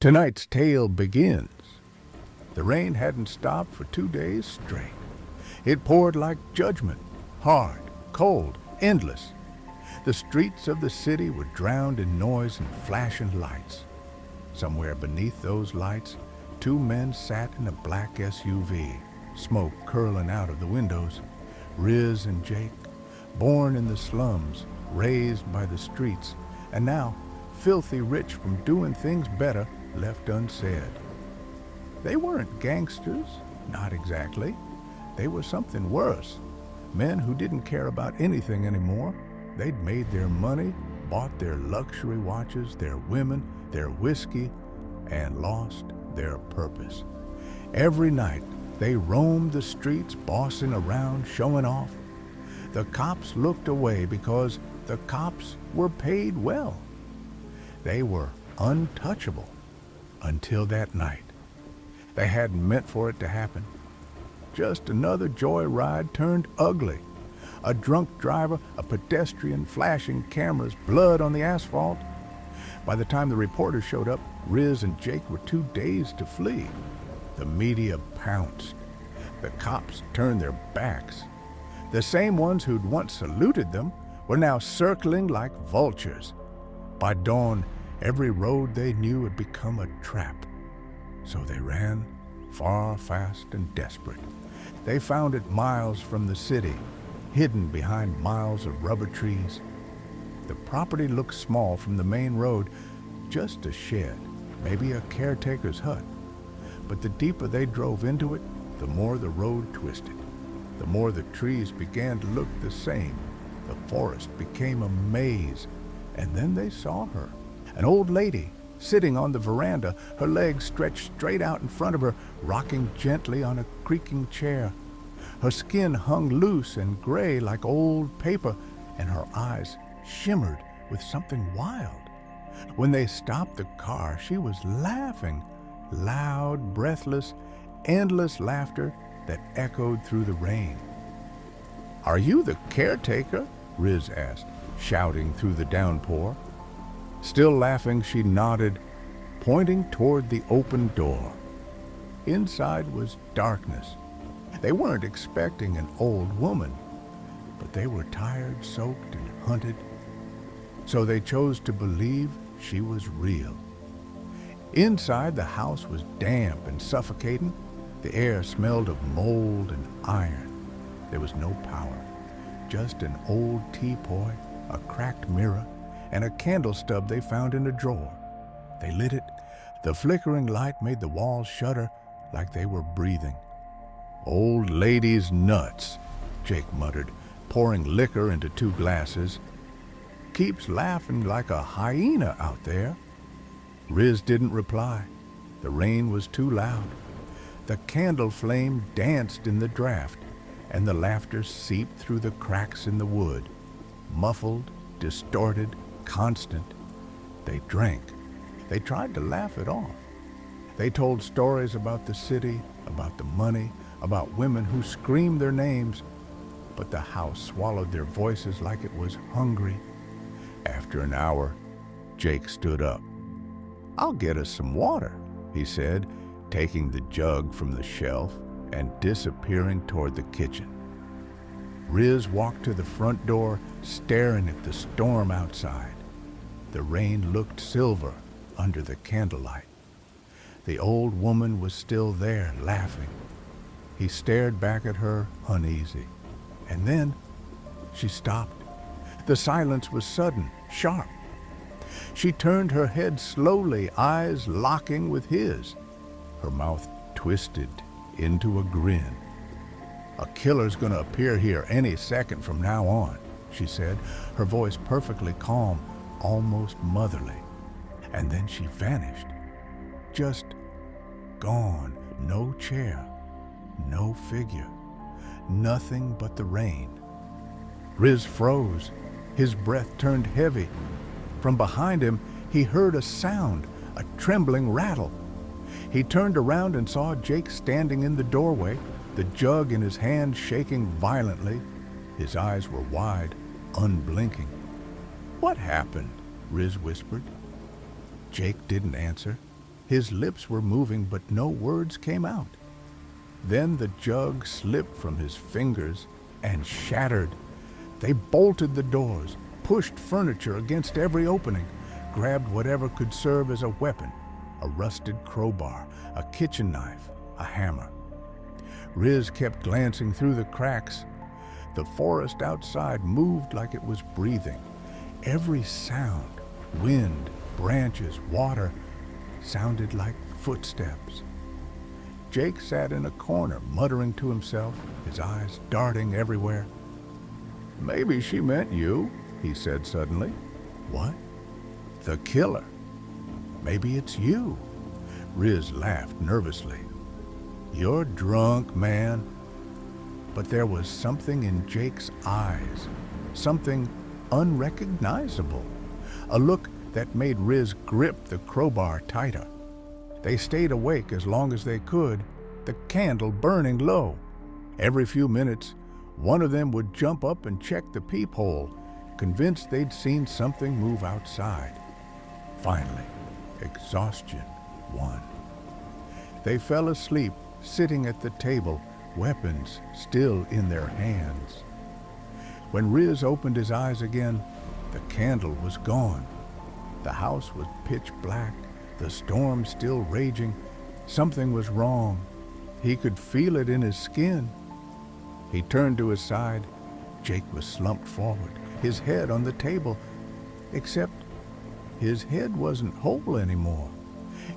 Tonight's tale begins. The rain hadn't stopped for 2 days straight. It poured like judgment, hard, cold, endless. The streets of the city were drowned in noise and flashing lights. Somewhere beneath those lights, two men sat in a black SUV, smoke curling out of the windows. Riz and Jake, born in the slums, raised by the streets, and now filthy rich from doing things better left unsaid. They weren't gangsters, not exactly. They were something worse. Men who didn't care about anything anymore. They'd made their money, bought their luxury watches, their women, their whiskey, and lost their purpose. Every night, they roamed the streets, bossing around, showing off. The cops looked away because the cops were paid well. They were untouchable until that night. They hadn't meant for it to happen. Just another joyride turned ugly. A drunk driver, a pedestrian, flashing cameras, blood on the asphalt. By the time the reporters showed up, Riz and Jake were too dazed to flee. The media pounced. The cops turned their backs. The same ones who'd once saluted them were now circling like vultures. By dawn, every road they knew had become a trap. So they ran, far, fast, and desperate. They found it miles from the city, hidden behind miles of rubber trees. The property looked small from the main road, just a shed, maybe a caretaker's hut. But the deeper they drove into it, the more the road twisted. The more the trees began to look the same. The forest became a maze. And then they saw her, an old lady, sitting on the veranda, her legs stretched straight out in front of her, rocking gently on a creaking chair. Her skin hung loose and gray like old paper, and her eyes shimmered with something wild. When they stopped the car, she was laughing, loud, breathless, endless laughter that echoed through the rain. "Are you the caretaker?" Riz asked, shouting through the downpour. Still laughing, she nodded, pointing toward the open door. Inside was darkness. They weren't expecting an old woman, but they were tired, soaked, and hunted. So they chose to believe she was real. Inside, the house was damp and suffocating. The air smelled of mold and iron. There was no power, just an old teapot, a cracked mirror, and a candle stub they found in a drawer. They lit it. The flickering light made the walls shudder like they were breathing. "Old lady's nuts," Jake muttered, pouring liquor into 2 glasses. "Keeps laughing like a hyena out there." Riz didn't reply. The rain was too loud. The candle flame danced in the draft, and the laughter seeped through the cracks in the wood. Muffled, distorted, constant. They drank. They tried to laugh it off. They told stories about the city, about the money, about women who screamed their names, but the house swallowed their voices like it was hungry. After an hour, Jake stood up. "I'll get us some water," he said, taking the jug from the shelf and disappearing toward the kitchen. Riz walked to the front door, staring at the storm outside. The rain looked silver under the candlelight. The old woman was still there, laughing. He stared back at her, uneasy. And then she stopped. The silence was sudden, sharp. She turned her head slowly, eyes locking with his. Her mouth twisted into a grin. "A killer's gonna appear here any second from now on," she said, her voice perfectly calm, almost motherly. And then she vanished. Just gone. No chair, no figure, nothing but the rain. Riz froze. His breath turned heavy. From behind him, he heard a sound, a trembling rattle. He turned around and saw Jake standing in the doorway, the jug in his hand shaking violently. His eyes were wide, unblinking. "What happened?" Riz whispered. Jake didn't answer. His lips were moving, but no words came out. Then the jug slipped from his fingers and shattered. They bolted the doors, pushed furniture against every opening, grabbed whatever could serve as a weapon, a rusted crowbar, a kitchen knife, a hammer. Riz kept glancing through the cracks. The forest outside moved like it was breathing. Every sound, wind, branches, water, sounded like footsteps. Jake sat in a corner, muttering to himself, his eyes darting everywhere. "Maybe she meant you," he said suddenly. "What?" "The killer. Maybe it's you." Riz laughed nervously. "You're drunk, man." But there was something in Jake's eyes, something unrecognizable, a look that made Riz grip the crowbar tighter. They stayed awake as long as they could, the candle burning low. Every few minutes, one of them would jump up and check the peephole, convinced they'd seen something move outside. Finally, exhaustion won. They fell asleep, sitting at the table, weapons still in their hands. When Riz opened his eyes again, the candle was gone. The house was pitch black, the storm still raging. Something was wrong. He could feel it in his skin. He turned to his side. Jake was slumped forward, his head on the table, except his head wasn't whole anymore.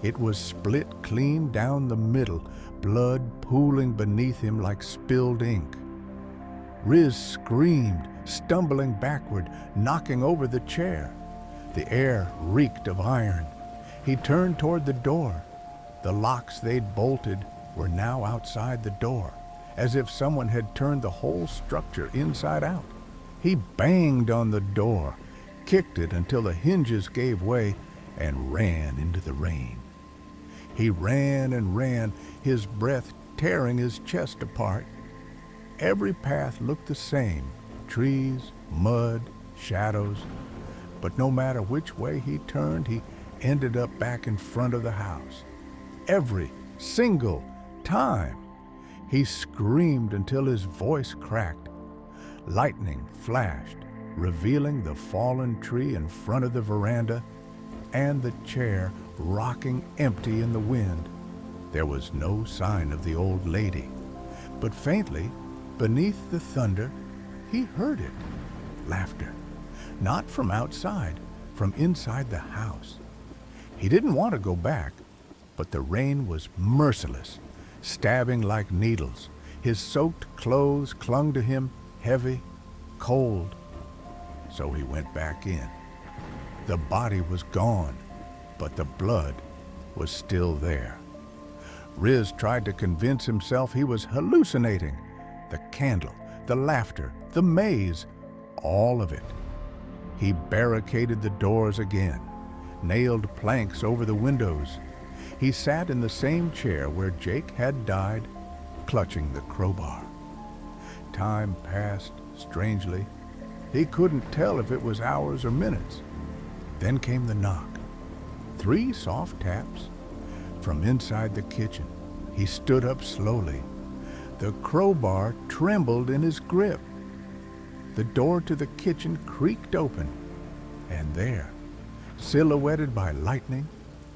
It was split clean down the middle, blood pooling beneath him like spilled ink. Riz screamed, stumbling backward, knocking over the chair. The air reeked of iron. He turned toward the door. The locks they'd bolted were now outside the door, as if someone had turned the whole structure inside out. He banged on the door, kicked it until the hinges gave way, and ran into the rain. He ran and ran, his breath tearing his chest apart. Every path looked the same, trees, mud, shadows. But no matter which way he turned, he ended up back in front of the house. Every single time. He screamed until his voice cracked. Lightning flashed, revealing the fallen tree in front of the veranda and the chair rocking empty in the wind. There was no sign of the old lady, but faintly, beneath the thunder, he heard it. Laughter. Not from outside, from inside the house. He didn't want to go back, but the rain was merciless, stabbing like needles. His soaked clothes clung to him, heavy, cold. So he went back in. The body was gone, but the blood was still there. Riz tried to convince himself he was hallucinating. The candle, the laughter, the maze, all of it. He barricaded the doors again, nailed planks over the windows. He sat in the same chair where Jake had died, clutching the crowbar. Time passed strangely. He couldn't tell if it was hours or minutes. Then came the knock. 3 soft taps. From inside the kitchen, he stood up slowly. The crowbar trembled in his grip. The door to the kitchen creaked open, and there, silhouetted by lightning,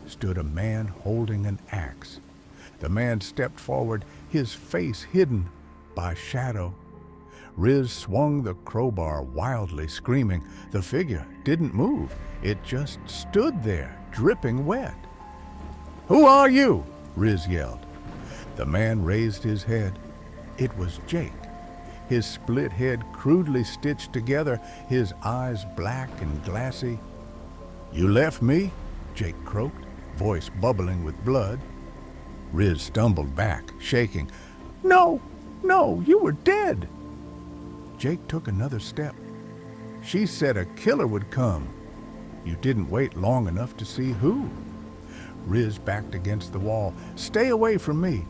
stood a man holding an axe. The man stepped forward, his face hidden by shadow. Riz swung the crowbar wildly, screaming. The figure didn't move. It just stood there, dripping wet. "Who are you?" Riz yelled. The man raised his head. It was Jake. His split head crudely stitched together, his eyes black and glassy. "You left me?" Jake croaked, voice bubbling with blood. Riz stumbled back, shaking. No, you were dead." Jake took another step. "She said a killer would come. You didn't wait long enough to see who." Riz backed against the wall. "Stay away from me."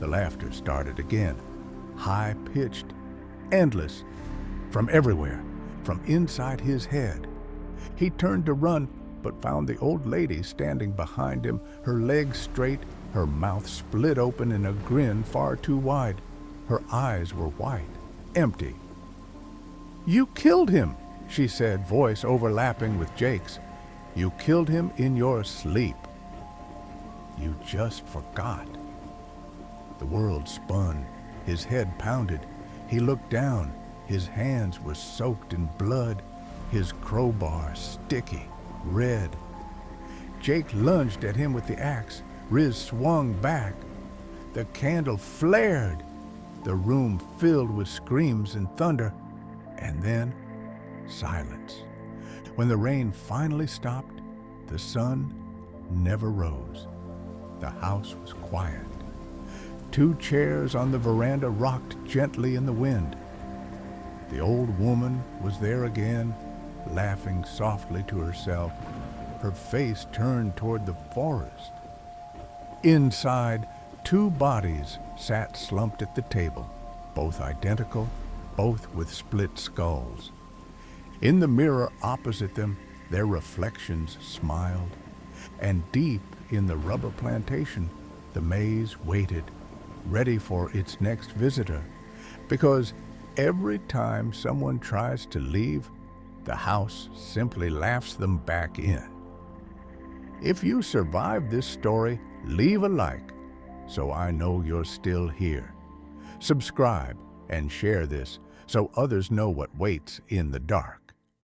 The laughter started again, high-pitched, endless, from everywhere, from inside his head. He turned to run, but found the old lady standing behind him, her legs straight, her mouth split open in a grin far too wide. Her eyes were white, empty. "You killed him," she said, voice overlapping with Jake's. "You killed him in your sleep. You just forgot." The world spun. His head pounded. He looked down. His hands were soaked in blood, his crowbar sticky, red. Jake lunged at him with the axe. Riz swung back. The candle flared. The room filled with screams and thunder, and then silence. When the rain finally stopped, the sun never rose. The house was quiet. 2 chairs on the veranda rocked gently in the wind. The old woman was there again, laughing softly to herself, her face turned toward the forest. Inside, 2 bodies sat slumped at the table, both identical, both with split skulls. In the mirror opposite them, their reflections smiled, and deep in the rubber plantation, the maze waited, ready for its next visitor, because every time someone tries to leave, the house simply laughs them back in. If you survived this story, leave a like so I know you're still here. Subscribe and share this so others know what waits in the dark.